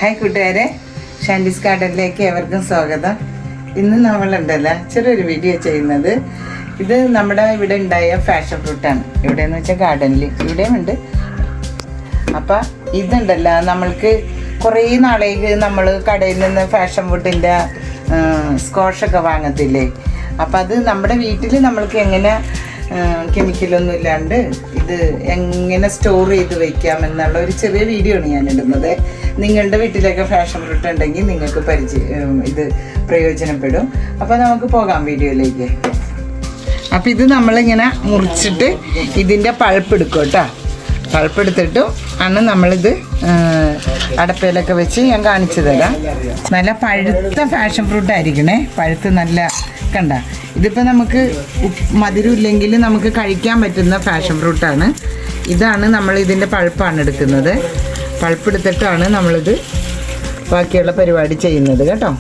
Hi കൂട്ടുകാരെ, ഷാൻഡീസ് ഗാർഡനിലേക്ക് ഏവർക്കും സ്വാഗതം. ഇന്ന് നമ്മളുണ്ടല്ലോ ചെറിയൊരു വീഡിയോ ചെയ്യുന്നത്. ഇത് നമ്മുടെ ഇവിടെ ഉണ്ടായ ഫാഷൻ ഫ്രൂട്ടാണ്. ഇവിടെയെന്ന് വെച്ചാൽ ഗാർഡനിൽ ഇവിടെയും ഉണ്ട്. അപ്പം ഇതുണ്ടല്ലോ, നമ്മൾക്ക് കുറേ നാളേക്ക് നമ്മൾ കടയിൽ നിന്ന് ഫാഷൻ ഫ്രൂട്ടിൻ്റെ സ്കോഷൊക്കെ വാങ്ങത്തില്ലേ. അപ്പം അത് നമ്മുടെ വീട്ടിൽ നമ്മൾക്ക് എങ്ങനെ കെമിക്കലൊന്നും ഇല്ലാണ്ട് ഇത് എങ്ങനെ സ്റ്റോർ ചെയ്ത് വയ്ക്കാം എന്നുള്ള ഒരു ചെറിയ വീഡിയോ ആണ് ഞാൻ ഇടുന്നത്. നിങ്ങളുടെ വീട്ടിലൊക്കെ ഫാഷൻ ഫ്രൂട്ട് ഉണ്ടെങ്കിൽ നിങ്ങൾക്ക് ഇത് പ്രയോജനപ്പെടും. അപ്പോൾ നമുക്ക് പോകാം വീഡിയോയിലേക്ക്. അപ്പോൾ ഇത് നമ്മളിങ്ങനെ മുറിച്ചിട്ട് ഇതിൻ്റെ പൾപ്പ് എടുക്കും കേട്ടോ. പൾപ്പ് എടുത്തിട്ടും ആണ് നമ്മളിത് അടപ്പയിലൊക്കെ വെച്ച് ഞാൻ കാണിച്ചു തരാം. നല്ല പഴുത്ത ഫാഷൻ ഫ്രൂട്ട് ആയിരിക്കണേ. പഴുത്ത് നല്ല കണ്ട. ഇതിപ്പോൾ നമുക്ക് മധുരം ഇല്ലെങ്കിൽ നമുക്ക് കഴിക്കാൻ പറ്റുന്ന ഫാഷൻ ഫ്രൂട്ടാണ്. ഇതാണ് നമ്മൾ ഇതിൻ്റെ പൾപ്പാണ് എടുക്കുന്നത്. പൾപ്പ് എടുത്തിട്ടാണ് നമ്മളിത് ബാക്കിയുള്ള പരിപാടി ചെയ്യുന്നത് കേട്ടോ.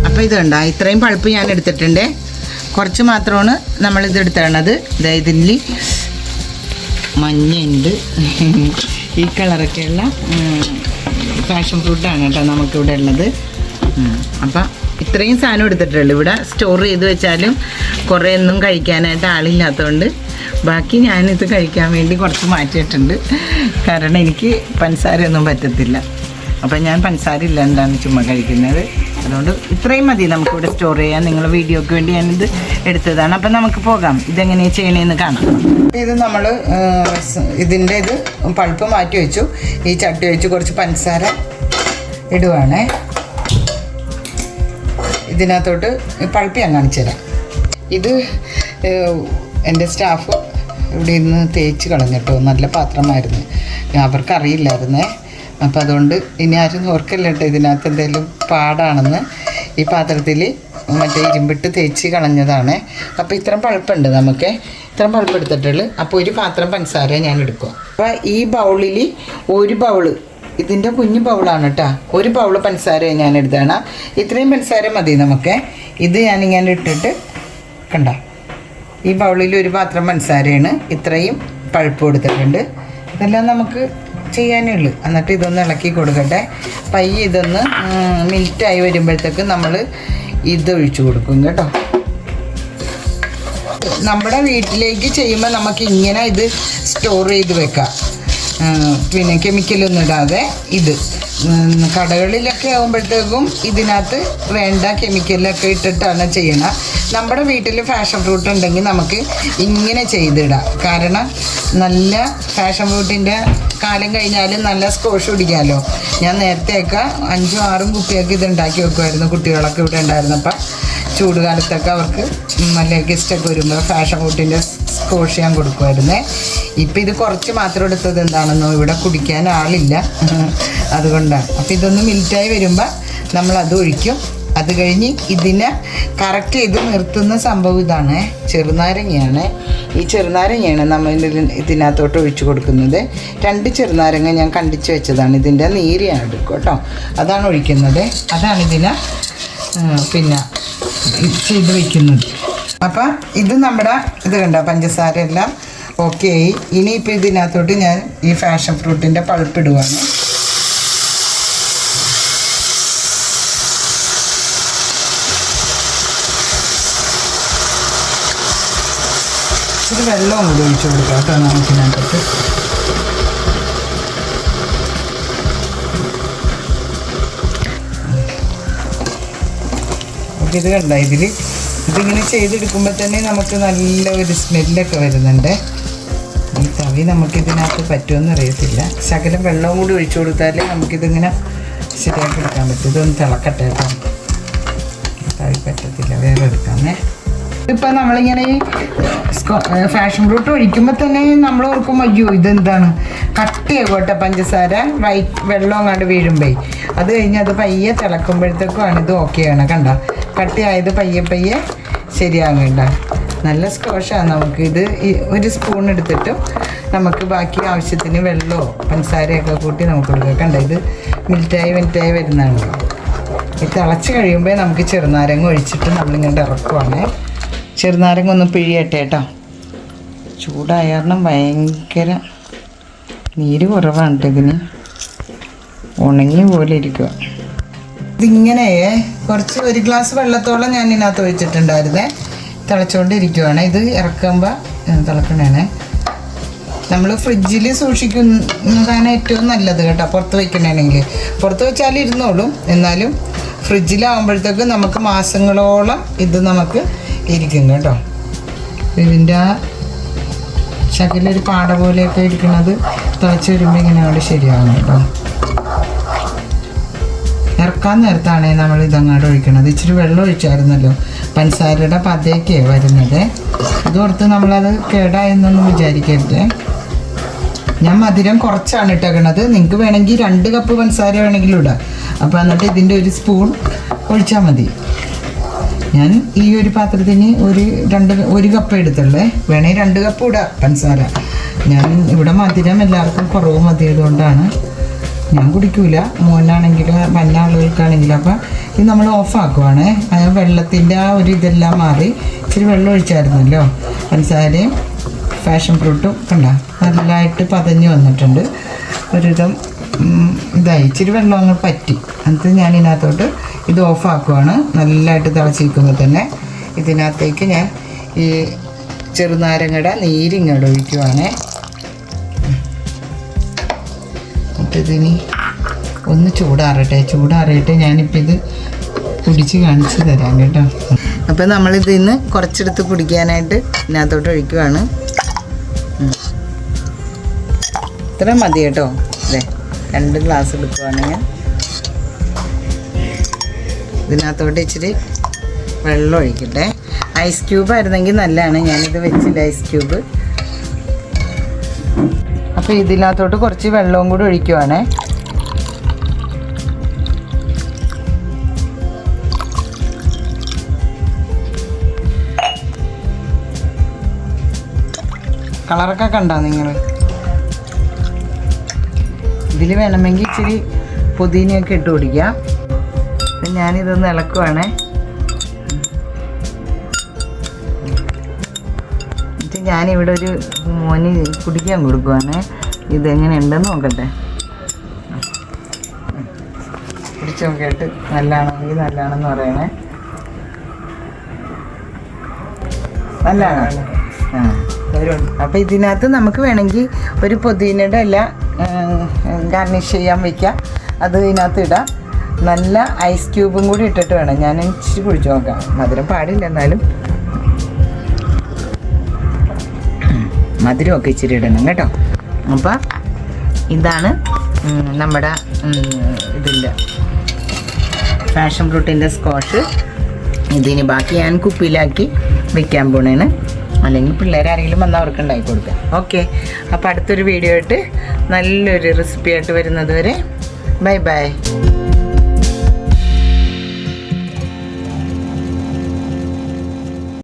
അപ്പോൾ ഇതുണ്ട, ഇത്രയും പൾപ്പ് ഞാൻ എടുത്തിട്ടുണ്ട്. കുറച്ച് മാത്രമാണ് നമ്മളിത് എടുത്തത്. ഇതിൽ മഞ്ഞയുണ്ട്, ഈ കളറൊക്കെയുള്ള ഫാഷൻ ഫ്രൂട്ടാണ് കേട്ടോ നമുക്കിവിടെ ഉള്ളത്. അപ്പം ഇത്രയും സാധനം എടുത്തിട്ടുള്ളൂ. ഇവിടെ സ്റ്റോർ ചെയ്ത് വെച്ചാലും കുറേ ഒന്നും കഴിക്കാനായിട്ട് ആളില്ലാത്തതുകൊണ്ട് ബാക്കി ഞാനിത് കഴിക്കാൻ വേണ്ടി കുറച്ച് മാറ്റിയിട്ടുണ്ട്. കാരണം എനിക്ക് പഞ്ചസാരയൊന്നും പറ്റത്തില്ല. അപ്പം ഞാൻ പഞ്ചസാര ഇല്ല എന്താണ് ചുമ്മാ കഴിക്കുന്നത്. അതുകൊണ്ട് ഇത്രയും മതി നമുക്കിവിടെ സ്റ്റോർ ചെയ്യാൻ. നിങ്ങൾ വീഡിയോക്ക് വേണ്ടി ഞാനിത് എടുത്തതാണ്. അപ്പം നമുക്ക് പോകാം, ഇതെങ്ങനെയാണ് ചെയ്യണേന്ന് കാണാം. ഇത് നമ്മൾ ഇതിൻ്റെ ഇത് പൾപ്പ് മാറ്റി വെച്ചു. ഈ ചട്ടി വെച്ച് കുറച്ച് പഞ്ചസാര ഇടുവാണേ. ഇതിനകത്തോട്ട് പൾപ്പ് ഞാൻ കാണിച്ചു തരാം. ഇത് എൻ്റെ സ്റ്റാഫ് ഇവിടെ ഇരുന്ന് തേച്ച് കളഞ്ഞിട്ടോ. നല്ല പാത്രമായിരുന്നു, അവർക്കറിയില്ലായിരുന്നേ. അപ്പം അതുകൊണ്ട് ഇനി ആരും ഓർക്കല്ല കേട്ടോ ഇതിനകത്ത് എന്തെങ്കിലും പാടാണെന്ന്. ഈ പാത്രത്തിൽ മറ്റേ ഇരുമ്പിട്ട് തേച്ച് കളഞ്ഞതാണ്. അപ്പോൾ ഇത്രയും പൾപ്പുണ്ട് നമുക്ക്. ഇത്രയും പൾപ്പ് എടുത്തിട്ടുള്ളൂ. അപ്പോൾ ഒരു പാത്രം പഞ്ചസാര ഞാൻ എടുക്കുക. അപ്പോൾ ഈ ബൗളിൽ ഒരു ബൗള്, ഇതിൻ്റെ കുഞ്ഞു ബൗളാണ് കേട്ടോ, ഒരു ബൗള് പഞ്ചസാര ഞാൻ എടുത്താണ്. ഇത്രയും പഞ്ചസാര മതി നമുക്ക്. ഇത് ഞാനിങ്ങനെ ഇട്ടിട്ട് കണ്ട, ഈ ബൗളിൽ ഒരു പാത്രം പഞ്ചസാരയാണ്. ഇത്രയും പൾപ്പ് കൊടുത്തിട്ടുണ്ട്. ഇതെല്ലാം നമുക്ക് ചെയ്യാനേ ഉള്ളൂ. എന്നിട്ട് ഇതൊന്ന് ഇളക്കി കൊടുക്കട്ടെ. പയ്യെ ഇതൊന്ന് മിനിറ്റായി വരുമ്പോഴത്തേക്ക് നമ്മൾ ഇതൊഴിച്ചു കൊടുക്കും കേട്ടോ. നമ്മുടെ വീട്ടിലേക്ക് ചെയ്യുമ്പോൾ നമുക്ക് ഇങ്ങനെ ഇത് സ്റ്റോർ ചെയ്ത് വെക്കാം. പിന്നെ കെമിക്കലൊന്നും ഇടാതെ. ഇത് കടകളിലൊക്കെ ആകുമ്പോഴത്തേക്കും ഇതിനകത്ത് വേണ്ട കെമിക്കലൊക്കെ ഇട്ടിട്ടാണ് ചെയ്യണം. നമ്മുടെ വീട്ടിൽ ഫാഷൻ ഫ്രൂട്ട് ഉണ്ടെങ്കിൽ നമുക്ക് ഇങ്ങനെ ചെയ്തിടാം. കാരണം നല്ല ഫാഷൻ ഫ്രൂട്ടിൻ്റെ കാലം കഴിഞ്ഞാലും നല്ല സ്കോഷ് കുടിക്കാമല്ലോ. ഞാൻ നേരത്തെയൊക്കെ 5-6 കുപ്പിയൊക്കെ ഇത് ഉണ്ടാക്കി വെക്കുമായിരുന്നു. കുട്ടികളൊക്കെ ഇവിടെ ഉണ്ടായിരുന്നപ്പോൾ ചൂട് കാലത്തൊക്കെ അവർക്ക് നല്ല ഗസ്റ്റൊക്കെ വരുമ്പോൾ ഫാഷൻ ഫ്രൂട്ടിൻ്റെ സ്കോഷ് ഞാൻ കൊടുക്കുമായിരുന്നേ. ഇപ്പം ഇത് കുറച്ച് മാത്രം എടുത്തത് എന്താണെന്നോ ഇവിടെ കുടിക്കാൻ ആളില്ല, അതുകൊണ്ടാണ്. അപ്പോൾ ഇതൊന്ന് മിൽറ്റായി വരുമ്പോൾ നമ്മളത് ഒഴിക്കും. അത് കഴിഞ്ഞ് ഇതിനെ കറക്റ്റ് ചെയ്ത് നിർത്തുന്ന സംഭവം ഇതാണ്, ചെറുനാരങ്ങയാണ്. ഈ ചെറുനാരങ്ങയാണ് നമ്മൾ ഇതിനകത്തോട്ട് ഒഴിച്ചു കൊടുക്കുന്നത്. 2 ചെറുനാരങ്ങ ഞാൻ കണ്ടിച്ച് വെച്ചതാണ്. ഇതിൻ്റെ നീര് ഞാൻ എടുക്കും കേട്ടോ. അതാണ് ഒഴിക്കുന്നത്. അതാണ് ഇതിനെ പിന്നെ ചെയ്ത് വയ്ക്കുന്നത്. അപ്പം ഇത് നമ്മുടെ ഇത് കണ്ടോ, പഞ്ചസാര എല്ലാം ഓക്കെ ആയി. ഇനിയിപ്പോൾ ഇതിനകത്തോട്ട് ഞാൻ ഈ ഫാഷൻ ഫ്രൂട്ടിൻ്റെ പൾപ്പ് ഇടുവാണ്. ഇത് വെള്ളവും കൂടി ഒഴിച്ചു കൊടുക്കാം കേട്ടോ നമുക്കിനകത്ത്. ഓക്കെ, ഇത് കണ്ട, ഇതിങ്ങനെ ചെയ്തെടുക്കുമ്പോൾ തന്നെ നമുക്ക് നല്ല ഒരു സ്മെല്ലൊക്കെ വരുന്നുണ്ട്. ഈ തവി നമുക്കിതിനകത്ത് പറ്റുമെന്ന് അറിയത്തില്ല. ശകലം വെള്ളവും കൂടി ഒഴിച്ചു കൊടുത്താലേ നമുക്കിതിങ്ങനെ ശരിയാക്കി എടുക്കാൻ പറ്റും. ഇതൊന്ന് തിളക്കട്ടെ കേട്ടോ. തവി പറ്റത്തില്ല, വേറെ എടുക്കാമേ. ഇപ്പം നമ്മളിങ്ങനെ ഈ ഫാഷൻ ഫ്രൂട്ട് ഒഴിക്കുമ്പോൾ തന്നെ നമ്മൾ ഓർക്കും, അയ്യോ ഇതെന്താണ് കട്ടിയാകട്ടെ പഞ്ചസാര വെള്ളം അങ്ങോട്ട് വീഴുമ്പോൾ. അത് കഴിഞ്ഞ് അത് പയ്യെ തിളക്കുമ്പോഴത്തേക്കുമാണ് ഇത് ഓക്കെയാണ്. കണ്ട, കട്ടിയായത് പയ്യെ പയ്യെ ശരിയാകേണ്ട. നല്ല സ്ക്വാഷാണ്. നമുക്കിത് ഒരു സ്പൂൺ എടുത്തിട്ടും നമുക്ക് ബാക്കി ആവശ്യത്തിന് വെള്ളമോ പഞ്ചസാരയൊക്കെ കൂട്ടി നമുക്ക് കൊടുക്കാം. കണ്ട ഇത് മിനിറ്റായി വരുന്നതാണ്. ഇത് തിളച്ച് കഴിയുമ്പോൾ നമുക്ക് ചെറുനാരങ്ങ ഒഴിച്ചിട്ട് നമ്മളിങ്ങോട്ട് ഇറക്കുവാണ്. ചെറുനാരങ്ങ ഒന്ന് പിഴിയട്ടെ കേട്ടോ. ചൂടായ കാരണം ഭയങ്കര നീര് കുറവാണ് ഇതിന്, ഉണങ്ങി പോലെ ഇരിക്കുക. ഇതിങ്ങനെ കുറച്ച് 1 ഗ്ലാസ് വെള്ളത്തോളം ഞാൻ ഇതിനകത്ത് ഒഴിച്ചിട്ടുണ്ടായിരുന്നേ. തിളച്ചുകൊണ്ടിരിക്കുവാണ്. ഇത് ഇറക്കുമ്പോൾ തിളക്കണേ. നമ്മൾ ഫ്രിഡ്ജിൽ സൂക്ഷിക്കുന്നതാണ് ഏറ്റവും നല്ലത് കേട്ടോ. പുറത്ത് വയ്ക്കണമെങ്കിൽ പുറത്ത് വെച്ചാൽ ഇരുന്നോളും. എന്നാലും ഫ്രിഡ്ജിലാവുമ്പോഴത്തേക്ക് നമുക്ക് മാസങ്ങളോളം ഇത് നമുക്ക് ഇരിക്കും കേട്ടോ. ഇതിൻ്റെ ആ ശകലൊരു പാട പോലെയൊക്കെ ഇരിക്കുന്നത് തിളച്ച് വരുമ്പോൾ ഇങ്ങനെ അവിടെ ശരിയാവും കേട്ടോ. ഇറക്കാൻ നേരത്താണ് നമ്മൾ ഇതങ്ങോട്ട് ഒഴിക്കണത്. ഇച്ചിരി വെള്ളം ഒഴിച്ചായിരുന്നല്ലോ, പഞ്ചസാരയുടെ പതയൊക്കെ വരുന്നത്. അതോർത്ത് നമ്മളത് കേടായെന്നൊന്നും വിചാരിക്കരുത്. ഞാൻ മധുരം കുറച്ചാണ് ഇട്ടേക്കണത്. നിങ്ങൾക്ക് വേണമെങ്കിൽ 2 കപ്പ് പഞ്ചസാര വേണമെങ്കിലും ഇടാം. അപ്പോൾ എന്നിട്ട് ഇതിൻ്റെ 1 സ്പൂൺ ഒഴിച്ചാൽ മതി. ഞാൻ ഈ ഒരു പാത്രത്തിന് 1 കപ്പ് എടുത്തുള്ളേ. വേണമെങ്കിൽ 2 കപ്പ് ഇടാം പഞ്ചസാര. ഞാൻ ഇവിടെ മധുരം എല്ലാവർക്കും കുറവ് മതിയതുകൊണ്ടാണ്. ഞാൻ കുടിക്കൂല, മോനാണെങ്കിലും വന്ന ആളുകൾക്കാണെങ്കിലും. അപ്പം ഇത് നമ്മൾ ഓഫാക്കുവാണ്. ആ വെള്ളത്തിൻ്റെ ആ ഒരു ഇതെല്ലാം മാറി ഇച്ചിരി വെള്ളം ഒഴിച്ചായിരുന്നല്ലോ. പഞ്ചസാരയും ഫാഷൻ ഫ്രൂട്ടും കണ്ട നല്ലതായിട്ട് പതഞ്ഞ് വന്നിട്ടുണ്ട്. ഒരുവിധം ഇതായി ഇച്ചിരി വെള്ളം അങ്ങ് പറ്റി. എന്നിട്ട് ഞാൻ ഇതിനകത്തോട്ട് ഇത് ഓഫാക്കുവാണ്. നല്ലതായിട്ട് തിളച്ചിരിക്കുമ്പോൾ തന്നെ ഇതിനകത്തേക്ക് ഞാൻ ഈ ചെറുനാരങ്ങയുടെ നീരിങ്ങോട്ട് ഒഴിക്കുവാണ്. ഇതിനി ഒന്ന് ചൂടാറിയിട്ട് ഞാനിപ്പോൾ ഇത് കുടിച്ച് കാണിച്ച് തരാം കേട്ടോ. അപ്പോൾ നമ്മളിതിൽ നിന്ന് കുറച്ചെടുത്ത് കുടിക്കാനായിട്ട് ഇതിനകത്തോട്ട് ഒഴിക്കുവാണ്. ഇത്ര മതി കേട്ടോ. അതെ 2 ഗ്ലാസ് എടുക്കുവാണെങ്കിൽ ഇതിനകത്തോട്ട് ഇച്ചിരി വെള്ളം ഒഴിക്കട്ടെ. ഐസ് ക്യൂബ് ആയിരുന്നെങ്കിൽ നല്ലതാണ്. ഞാനിത് വെച്ചില്ല ഐസ് ക്യൂബ്. അപ്പോൾ ഇതിനകത്തോട്ട് കുറച്ച് വെള്ളവും കൂടി ഒഴിക്കുവാണേ. കളറൊക്കെ കണ്ടോ നിങ്ങൾ? ഇതിൽ വേണമെങ്കിൽ ഇച്ചിരി പുതിനയൊക്കെ ഇട്ട് കുടിക്കാം. ഞാനിതൊന്ന് ഇളക്കുവാണേ. ഞാനിവിടെ ഒരു മോന് കുടിക്കാൻ കൊടുക്കുവാണേ. ഇതെങ്ങനെ ഉണ്ടെന്ന് നോക്കട്ടെ. കുടിച്ച് നോക്കിയിട്ട് നല്ലതാണെങ്കിൽ നല്ലതാണെന്ന് പറയണേ. നല്ലതാണ്. അപ്പോൾ ഇതിനകത്ത് നമുക്ക് വേണമെങ്കിൽ ഒരു പുതിനയുടെ ഇല ഗാർണിഷ് ചെയ്യാൻ വയ്ക്കാം. അത് ഇതിനകത്ത് ഇടാം. നല്ല ഐസ് ക്യൂബും കൂടി ഇട്ടിട്ട് വേണം. ഞാൻ ഇച്ചിരി കുടിച്ച് നോക്കാം. മധുരം പാടില്ല, എന്നാലും മധുരമൊക്കെ ഇച്ചിരി ഇടണം കേട്ടോ. അപ്പം ഇതാണ് നമ്മുടെ ഇതിൻ്റെ ഫാഷൻ ഫ്രൂട്ടിൻ്റെ സ്ക്വാഷ്. ഇതിന് ബാക്കി ഞാൻ കുപ്പിയിലാക്കി വെക്കാൻ പോണേന്. അല്ലെങ്കിൽ പിള്ളേരാരെങ്കിലും വന്നാൽ അവർക്ക് ഉണ്ടാക്കി കൊടുക്കാം. ഓക്കെ, അപ്പോൾ അടുത്തൊരു വീഡിയോ ആയിട്ട് നല്ലൊരു റെസിപ്പി ആയിട്ട് വരുന്നത് വരെ ബൈ ബൈ.